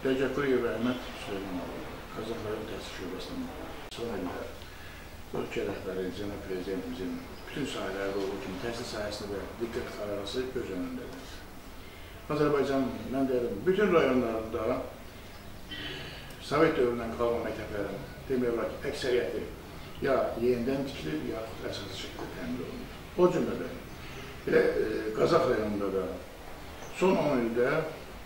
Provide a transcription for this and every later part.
Təcəkkür Əhməd Süleymanov, Qazax rayon təhsil şöbəsinin son ildə ölkə rəhbəri, cənab prezidentimizin bütün sahələrdə olduğu kimi təhsil sahəsində diqqət qayğısı göz önündədir. Azərbaycanın, mən deyirəm, bütün rayonlarında Sovet dövründən qalma məktəblərin demək olar ki, əksəriyyəti ya yenidən tikilir, ya əsas şəkildə təmin olunur. O cümlədən Qazax rayonunda da son 10 ildə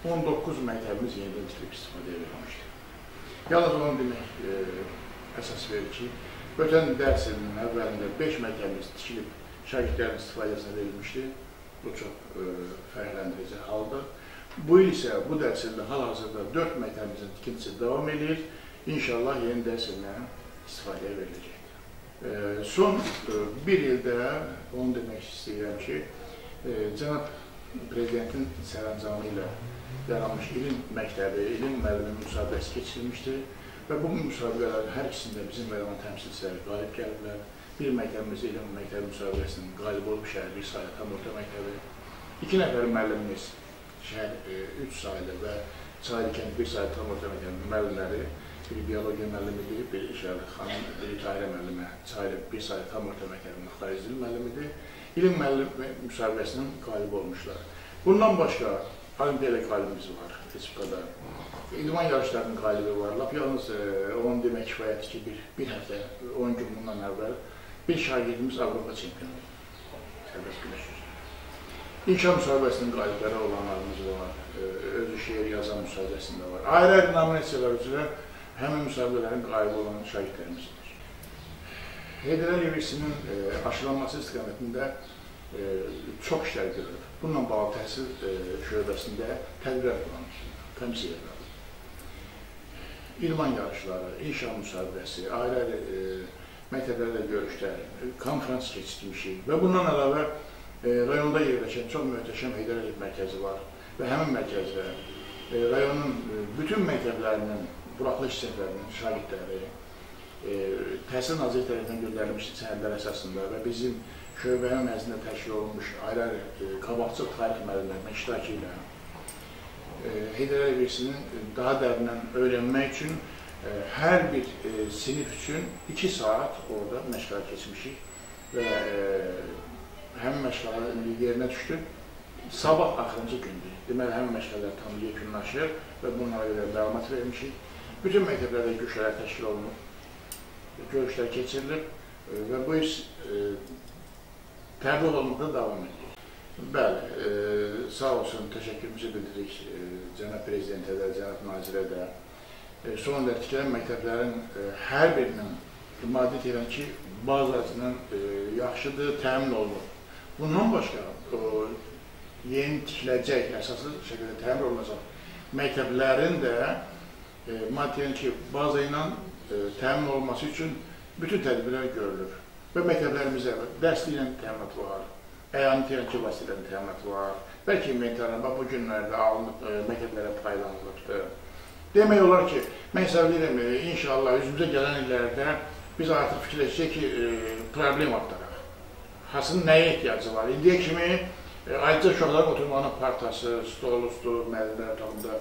19 məktəbimiz yenidən tikilib istifadəyə verilmişdir. Yalnız onu demək əsas verir ki, ötən dərs ilinin əvvəlində 5 məktəbimiz tikilib şagirdlərin istifadəsinə verilmişdir. Bu çox fərqləndirici haldır. Bu il isə bu dərs ilində hal-hazırda 4 məktəbimizin tikintisi davam edir. İnşallah yeni dərs ilindən istifadəyə veriləcəkdir. Son bir ildə onu demək istəyirəm ki, cənab prezidentin sərəncamı ilə yaranmış ilin məktəbi, ilin müəllimi müsabiqəsi keçirilmişdir və bu müsabiqələrin hər ikisində bizim rayonun təmsilçiləri qalib gəliblər. Bir məktəbimiz ilin məktəbi müsabiqəsinin qalib olub şəhər 1 saylı tam orta məktəbi. 2 nəfər müəllimimiz şəhər 3 saylı və Çaylı kənd 1 saylı tam orta məktəbi müəllimləri, bir biologiya müəllimidir, bir İşarlı xanım, bir Tahirə müəllimə Çaylı 1 saylı tam orta məktəbinin xarici dil müəllimidir. İlin müəllim müsabiqəsinin qalib olmuşlar. Bundan başqa Olimpiya qalibimiz var Respublikada. İdman yarışlarının qalibi var. Lap yalnız onu demək kifayətdir ki, bir həftə, 10 gün bundan əvvəl bir şagirdimiz Avropa çempionu sərbəst güləş üzrə. İnşa müsabiqəsinin qalibləri olanlarımız var, özü şeir yazan müsabiqəsində var. Ayrı-ayrı nominasiyalar üzrə həmin müsabiqələrin qalibi olan şagirdlərimizdir. Heydər Əliyev İrsinin aşılanması istiqamətində çox işlər görülür. Bununla bağlı təhsil şöbəsində tədbirlər kullanılır, komissiyalar. İdman yarışları, inşa müsabiqəsi, ayrı-ayrı məktəblərlə görüşlər, konferans keçirmişik və bundan əlavə rayonda yerləşən çox möhtəşəm Heydər Əliyev mərkəzi var və həmin mərkəzdə rayonun bütün məktəblərinin, buraxılış hissələrinin şagirdləri Təhsil Nazirliyi tərəfindən göndərilmiş sənədlər əsasında və bizim şöbənin nəzdində təşkil olunmuş ayrı-ayrı qabaqcıl tarix müəllimlərinin iştirakı ilə Heydər Əliyev İrsinin daha dərindən öyrənmək üçün hər bir sinif üçün 2 saat orada məşğələ keçmişik və həmin məşğələ yerinə düşdü. Sabah axırıncı gündür. Deməli, həmin məşğələlər tam yekunlaşır və bunlara görə məlumat vermişik. Bütün məktəblərdə görüşlər təşkil olunub, görüşlər keçirilib və bu iş təbliğ olunmaqda davam edir. Bəli, sağ olsun, təşəkkürümüzü bildiririk cənab prezidentə də, cənab nazirə də. Son illər tikilən məktəblərin hər birinin maddi deyilən ki, bazasının yaxşıdır, təmin olunur. Bundan başqa, yeni tikiləcək, əsaslı şəkildə təmin olunacaq məktəblərin də maddi deyilən ki, baza ilə təmin olunması üçün bütün tədbirlər görülür. Və məktəblərimizə dərsliklə təminat var, əyani texniki vasitələrin təminatı var, bəlkə inventarlar bu günlərdə alınıb məktəblərə paylanılıbdır. Demək olar ki, mən hesab edirəm, inşallah üzümüzə gələn illərdə biz artıq fikirləşəcək ki, problem axtaraq. Hasının nəyə ehtiyacı var? İndiyə kimi ayrıca uşaqların oturmağının partası, stol, müəllimlər otağında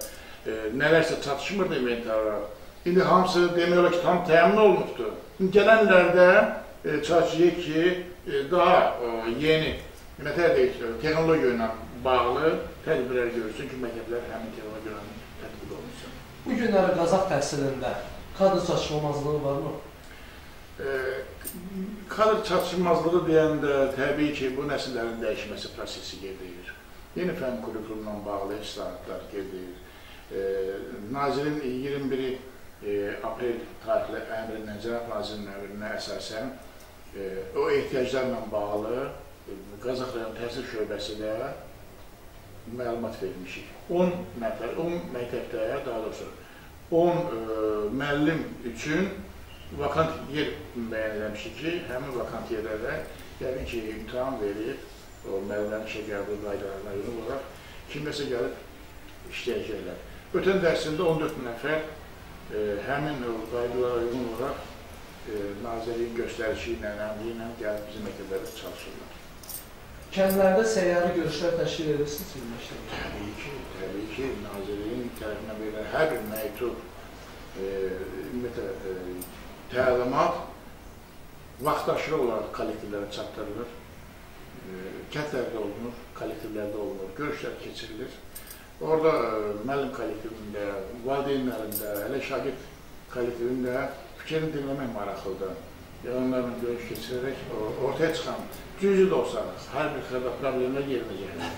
nələrsə çatışmırdı inventarlar. İndi hamısı demək olar ki, tam təmin olunubdur. Gələn illərdə çalışacaq ki, daha yeni texnologiya ilə bağlı tədbirlər görürsün ki, məktəblər həmin texnologiya ilə tətbiq olunsun. Bu günləri Qazax təhsilində kadr çatışmazlığı varmı? Kadr çatışmazlığı deyəndə təbii ki, bu nəsillərin dəyişməsi prosesi gedir. Yeni fənn kurikulumla bağlı islahatlar gedir. Nazirin 21 aprel tarixli əmrindən, cənab nazirinin əmrinə əsasən o ehtiyaclarla bağlı Qazax rayon təhsil şöbəsi də məlumat vermişik. 10 məktəbdə, daha doğrusu 10 müəllim üçün vakant yer müəyyən eləmişik ki, həmin vakant yerlərə yəqin ki, imtahan verib, o müəllimlərin işə qəbul qaydalarına uyğun olaraq kimləsə gəlib işləyəcəklər. Ötən dərsində 14 nəfər həmin qaydalara uyğun olaraq nazirliyin göstərişi ilə, əmri ilə gəlib bizim məktəblərdə çalışırlar. Kəndlərdə səyyarı görüşlər təşkil edirsiniz ümumiyyətlə? Təbii ki, Nazirliyin tərəfindən verilən hər bir məktub, ümumiyyətlə, təlimat vaxtaşırı olaraq kollektivlərə çatdırılır. Kəndlərdə olunur, kollektivlərdə olunur, görüşlər keçirilir. Orada müəllim kollektivində, valideynlərində, hələ şagird kollektivində fikrini dinləmək maraqlıdır. Onlarla görüş keçirərək ortaya çıxan, cüzi də olsa, hər bir xırda problemlər yerinə gəlir.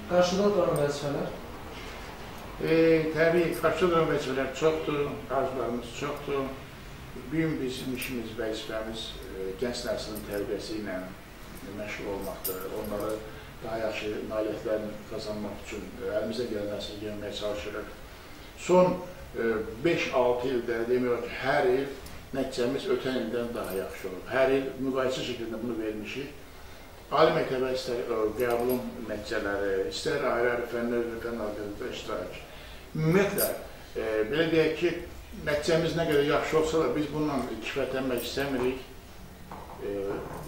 Qarşıda duran vəzifələr? Təbii, qarşıda duran vəzifələr çoxdur, arzularımız çoxdur. Bugün bizim işimiz, vəzifəmiz gənc nəslinin tərbiyəsi ilə məşğul olmaqdır. Onları daha yaxşı nailiyyətlərini qazanmaq üçün əlimizə gələn nəsil gəlməyə çalışırıq. Son 5-6 ildə demək ki, hər il nəticəmiz ötən ildən daha yaxşı olur. Hər il müqayisə şəkildə bunu vermişik. Ali məktəbə istər qəbulun nəticələri, istər ayrı-ayrı fənlərdə iştirak. Ümumiyyətlə, belə deyək ki, nəticəmiz nə qədər yaxşı olsa da biz bununla kifayətlənmək istəmirik.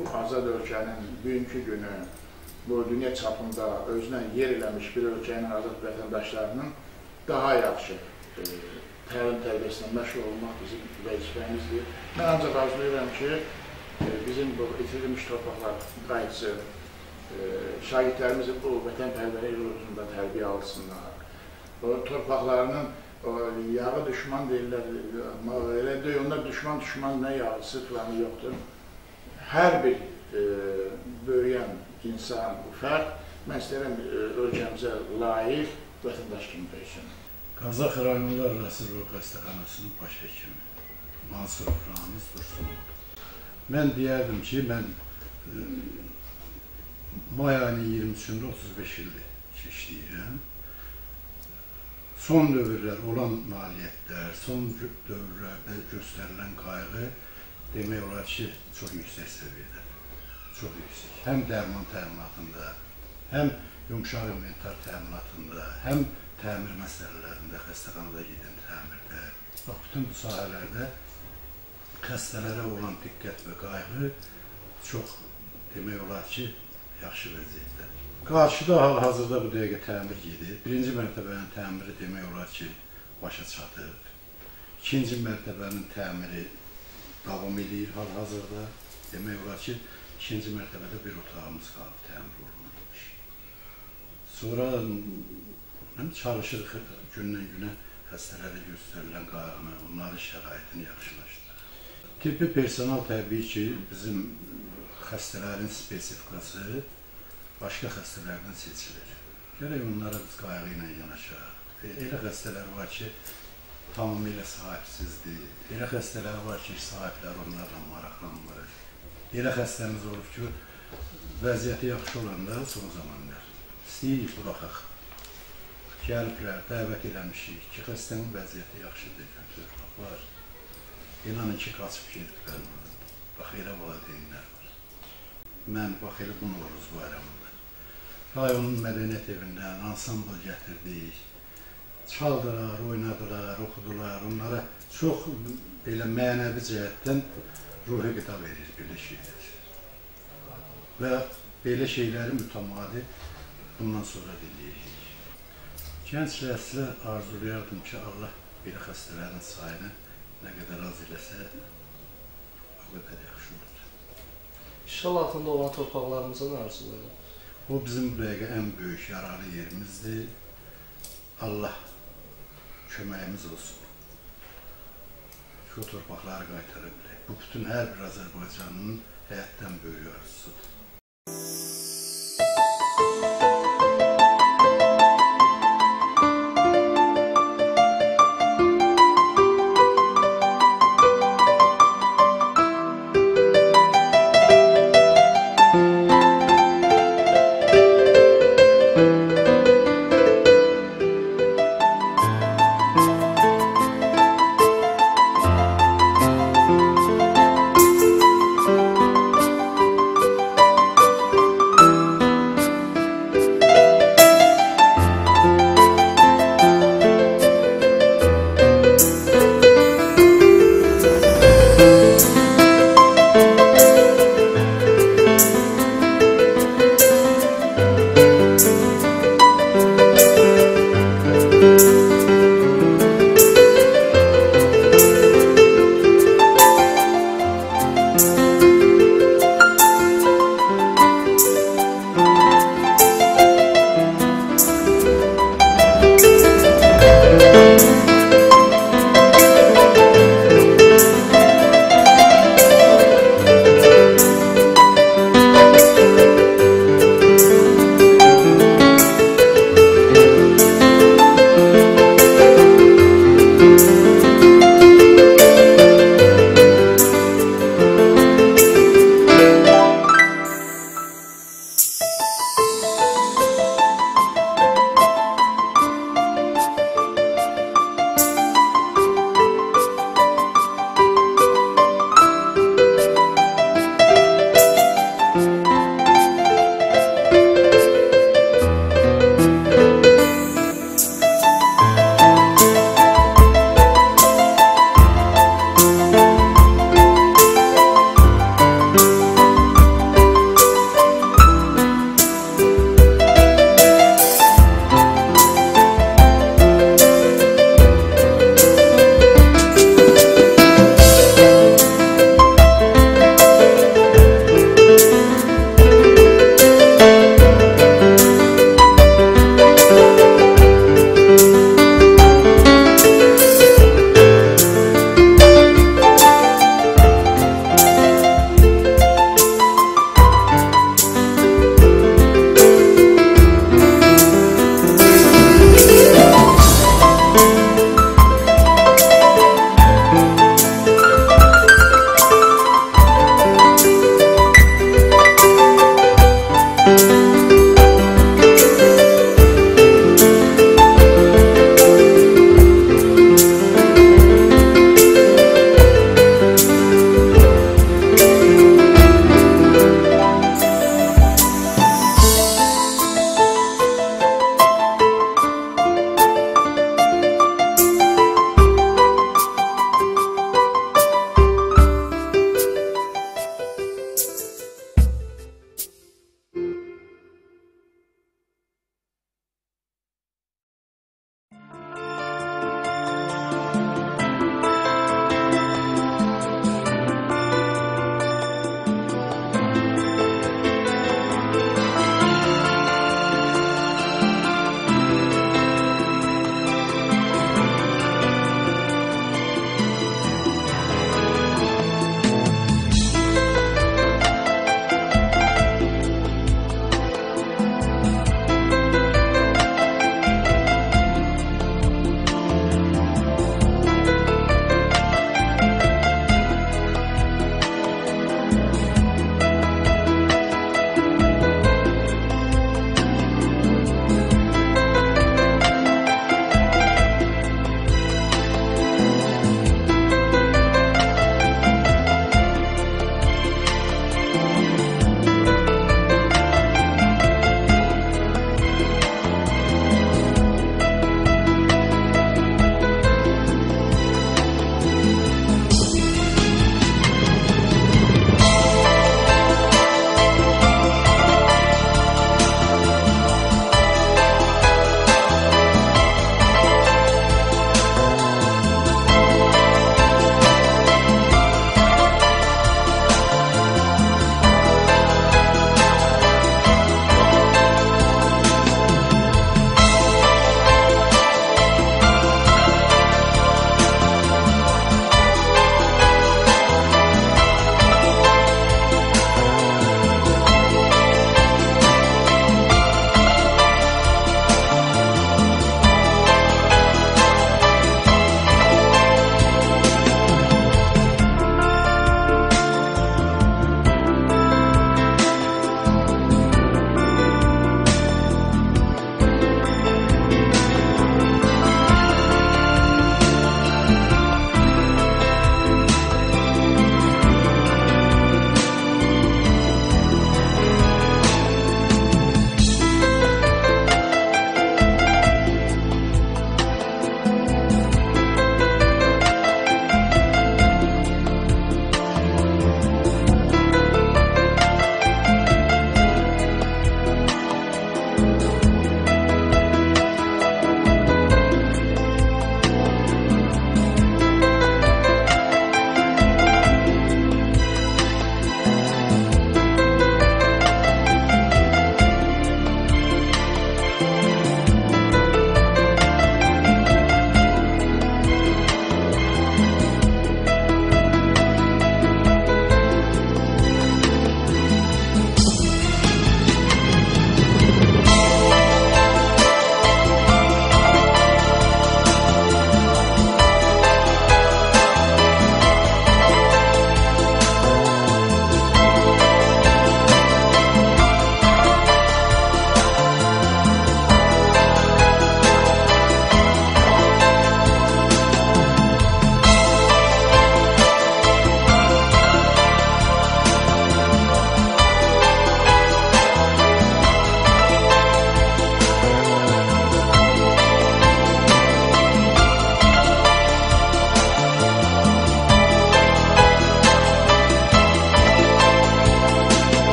Bu azad ölkənin bugünkü günü, bu dünya çapında özünə yer eləmiş bir ölkənin azad vətəndaşlarının daha yaxşı təlim tərbiyəsindən məşğul olmaq bizim vəzifəmizdir. Mən ancaq arzulayıram ki, bizim bu itirilmiş torpaqlar qayıtsın, şagirdlərimizin bu vətənpərvərlik ruhunda tərbiyə alsınlar. O torpaqlarının yağı düşman deyirlər, elə deyil, onlar düşman nə yağısı filanı yoxdur. Hər bir böyüyən insan, bu fərq, mən istəyirəm ölkəmizə layiq vətəndaş kimi böyüsün. Qazax rayonlar arası ruh xəstəxanasının baş həkimi Mansur Ramiz Dursunov. Mən deyərdim ki, mən may ayının 23-də 35 ildir işləyirəm. Son dövrlər olan nailiyyətlər, son dövrlərdə göstərilən qayğı demək olar ki, çox yüksək səviyyədədir. Çox yüksək. Həm dərman təminatında, həm yumşaq inventar təminatında, həm təmir məsələlərində, xəstəxanada gedən təmirdə. Bax, bütün bu sahələrdə xəstələrə olan diqqət və qayğı çox demək olar ki, yaxşı vəziyyətdədir. Qarşıda hal-hazırda bu dəqiqə təmir gedir. Birinci mərtəbənin təmiri demək olar ki, başa çatıb. İkinci mərtəbənin təmiri davam edir hal-hazırda. Demək olar ki, ikinci mərtəbədə bir otağımız qalıb təmir olunmuş. Sonra çalışırıq gündən günə xəstələrə göstərilən qayğını, onların şəraitini yaxşılaşdırır. Tibbi personal təbii ki, bizim xəstələrin spesifikası başqa xəstələrdən seçilir. Gərək onlara biz qayğı ilə yanaşaq. Elə xəstələr var ki, tamamilə sahibsizdir. Elə xəstələr var ki, sahiblər onlarla maraqlanmır. Elə xəstəmiz olub ki, vəziyyəti yaxşı olanda son zamanlar istəyirik, buraxaq. Gəliblər, dəvət eləmişik ki, xəstənin vəziyyəti yaxşıdır, götürür, var. İnanın ki, qaçıb gediblər. Bax, elə valideynlər var. Mən, bax, elə bu Novruz bayramında. Rayonun mədəniyyət evindən ansambl gətirdik. Çaldılar, oynadılar, oxudular. Onlara çox belə mənəvi cəhətdən ruhi qida verir belə şeylər. Və belə şeyləri mütəmadi bundan sonra dinləyirik. Gənc nəslə arzulayardım ki, Allah belə xəstələrin sayını nə qədər az eləsə, o qədər yaxşı olur. İşğal altında olan torpaqlarımıza nə arzulayır? O bizim bu dəqiqə ən böyük yararlı yerimizdir. Allah köməyimiz olsun. Şu torpaqları qaytara bilək. Bu bütün hər bir Azərbaycanın həyatdan böyük arzusudur.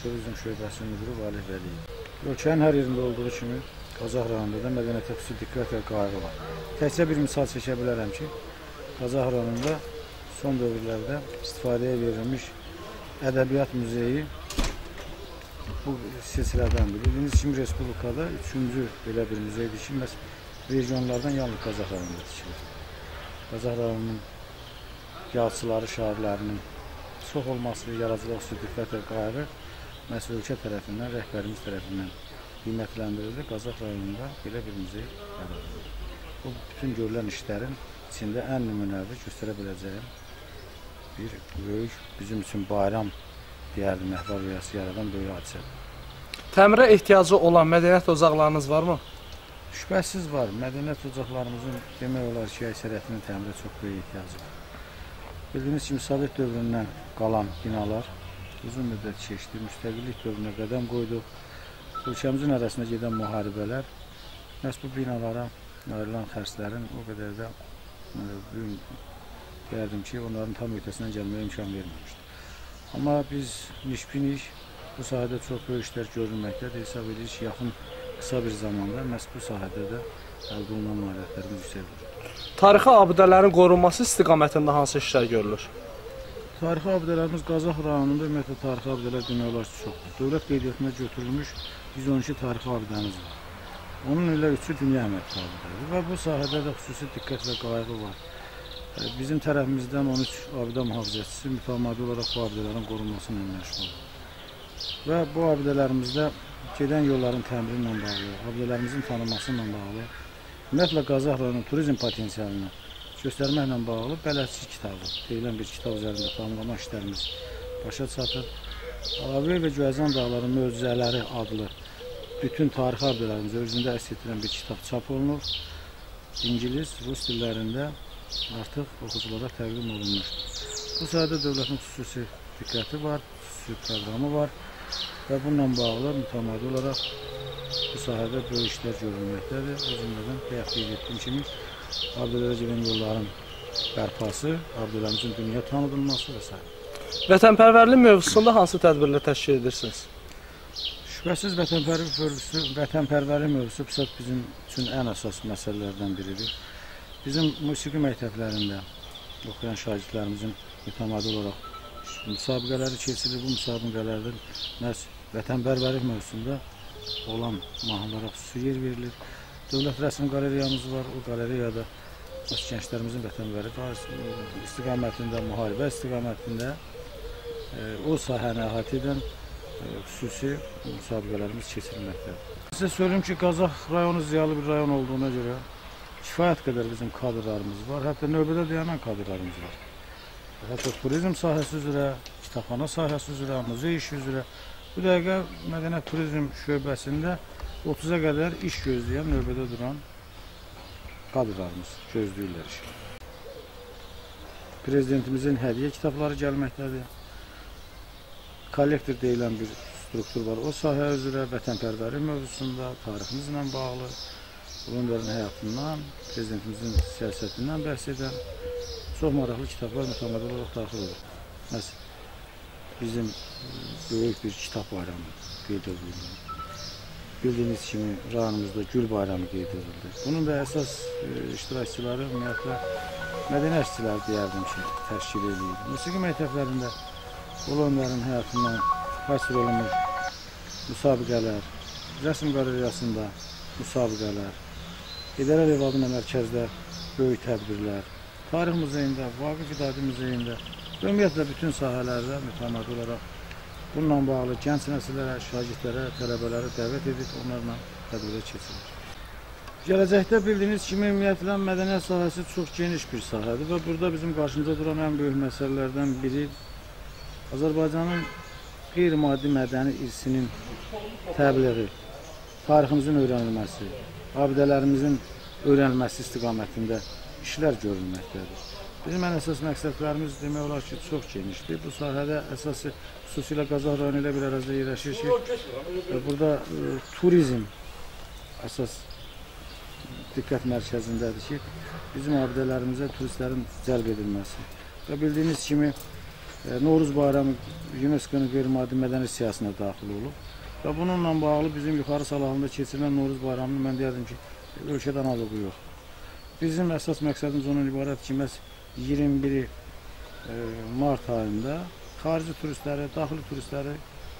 Turizm Şöbəsi Müdürü Valih Vəliyev. Ölkənin hər yerində olduğu kimi Qazax rayonunda da mədəniyyətə xüsusi diqqət və qayğı var. Təkcə bir misal çəkə bilərəm ki, Qazax rayonunda son dövrlərdə istifadəyə verilmiş Ədəbiyyat Muzeyi bu silsilədən biri. Bildiyiniz kimi Respublikada 3-cü belə bir muzeydir ki, məhz regionlardan yalnız Qazax rayonunda tikilir. Qazax rayonunun yazıçıları, şairlərinin çox olması, yaradıcılıq xüsusi diqqət və qayğı məhz ölkə tərəfindən, rəhbərimiz tərəfindən qiymətləndirilir. Qazax rayonunda belə bir muzey yaradılır. Bu, bütün görülən işlərin içində ən nümunəvi göstərə biləcəyim bir böyük, bizim üçün bayram deyərdim, əhval rüyası yaradan böyük hadisədir. Təmirə ehtiyacı olan mədəniyyət ocaqlarınız varmı? Şübhəsiz var. Mədəniyyət ocaqlarımızın demək olar ki, əksəriyyətinin təmirə çox böyük ehtiyacı var. Bildiyiniz kimi, Sovet dövründən qalan binalar uzun müddət keçdi, müstəqillik dövrünə qədəm qoyduq. Ölkəmizin arasında gedən müharibələr məhz bu binalara ayrılan xərclərin o qədər də deyərdim ki, onların tam ötəsindən gəlməyə imkan verməmişdir. Amma biz niş-biniş bu sahədə çox böyük işlər görülməkdədir. Hesab edirik ki, yaxın qısa bir zamanda məhz bu sahədə də əldə olunan nailiyyətlərimiz yüksəlir. Tarixi abidələrin qorunması istiqamətində hansı işlər görülür? Tarixi abidələrimiz Qazax rayonunda ümumiyyətlə tarixi abidələr demək olar ki, çoxdur. Dövlət qeydiyyatına götürülmüş 112 tarixi abidəmiz var. Onun ilə 3-ü dünya əhəmiyyətli abidədir və bu sahədə də xüsusi diqqət və qayğı var. Bizim tərəfimizdən 13 abidə mühafizəçisi mütəmadi olaraq bu abidələrin qorunması ilə məşğul olur. Və bu abidələrimizdə gedən yolların təmiri ilə bağlı, abidələrimizin tanınması ilə bağlı, ümumiyyətlə Qazax rayonunun turizm potensialını göstərməklə bağlı bələdçi kitabı deyilən bir kitab üzərində tamamlama işlərimiz başa çatır. Ağabey və Göyəzan dağları möcüzələri adlı bütün tarixi abidələrimizi özündə əks etdirən bir kitab çap olunur. İngilis, rus dillərində artıq oxuculara təqdim olunmuşdur. Bu sahədə dövlətin xüsusi diqqəti var, xüsusi proqramı var və bununla bağlı mütəmadi olaraq bu sahədə böyük işlər görülməkdədir. O cümlədən bayaq qeyd etdiyim kimi abidələrə gedən yolların bərpası, abidələrimizin dünya tanıdılması və s. Vətənpərvərlik mövzusunda hansı tədbirlər təşkil edirsiniz? Şübhəsiz vətənpərvərlik mövzusu bizim üçün ən əsas məsələlərdən biridir. Bizim musiqi məktəblərində oxuyan şagirdlərimizin mütəmadi olaraq müsabiqələri keçilir. Bu müsabiqələrdə məhz vətənpərvərlik mövzusunda olan mahnılara xüsusi yer verilir. Dövlət rəsm qalereyamız var. O qalereyada gənclərimizin vətənpərvərlik istiqamətində, müharibə istiqamətində o sahəni əhatə edən xüsusi müsabiqələrimiz keçirilməkdədir. Sizə söyleyeyim ki, Qazax rayonu ziyalı bir rayon olduğuna görə kifayət qədər bizim kadrlarımız var. Hətta növbədə dayanan kadrlarımız var. Hətta turizm sahəsi üzrə, kitabxana sahəsi üzrə, muzey işi üzrə. Bu dəqiqə Mədəniyyət Turizm Şöbəsində 30-a qədər iş gözləyən, növbədə duran kadrlarımız gözləyirlər işi. Prezidentimizin hədiyyə kitabları gəlməkdədir. Kollektor deyilən bir struktur var. O sahə üzrə vətənpərvərlik mövzusunda, tariximizlə bağlı, onların həyatından, prezidentimizin siyasətindən bəhs edən çox maraqlı kitablar mütəmadi olaraq daxil olur. Məsələn, bizim böyük bir kitab bayramı qeyd edildi. Bildiyiniz kimi rayonumuzda Gül bayramı qeyd edildi. Bunun da əsas iştirakçıları ümumiyyətlə mədəni əşçilər deyərdim ki, təşkil edir. Musiqi məktəblərində onların həyatından həsr olunmuş müsabiqələr, rəsm qalereyasında müsabiqələr, İdarə Revadına mərkəzdə böyük tədbirlər, Tarix muzeyində, Vaqif İdadi muzeyində, ümumiyyətlə bütün sahələrdə mütəmadi olaraq bununla bağlı gənc nəsillərə, şagirdlərə, tələbələrə dəvət edib onlarla tədbirlər keçirilir. Gələcəkdə bildiyiniz kimi ümumiyyətlə mədəniyyət sahəsi çox geniş bir sahədir və burada bizim qarşımıza duran ən böyük məsələlərdən biri Azərbaycanın qeyri-maddi mədəni irsinin təbliği, tariximizin öyrənilməsi, abidələrimizin öyrənilməsi istiqamətində işlər görülməkdədir. Bizim ən əsas məqsədlərimiz demək olar ki, çox genişdir. Bu sahədə əsası xüsusilə Qazax rayonu ilə bir ərazidə yerləşir ki, burada turizm əsas diqqət mərkəzindədir ki, bizim abidələrimizə turistlərin cəlb edilməsi və bildiyiniz kimi Novruz bayramı UNESCO-nun qeyri-maddi mədəni siyahısına daxil olub və bununla bağlı bizim yuxarı salahında keçirilən Novruz bayramını mən deyərdim ki, ölkədə analoqu yox. Bizim əsas məqsədimiz ondan ibarət ki, məhz 21 mart ayında xarici turistləri, daxili turistləri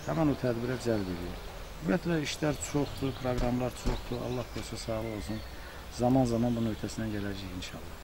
həmən o tədbirə cəlb edir. Ümumiyyətlə, işlər çoxdur, proqramlar çoxdur, Allah qoysa sağlıq olsun. Zaman-zaman bunun ötəsindən gələcək inşallah.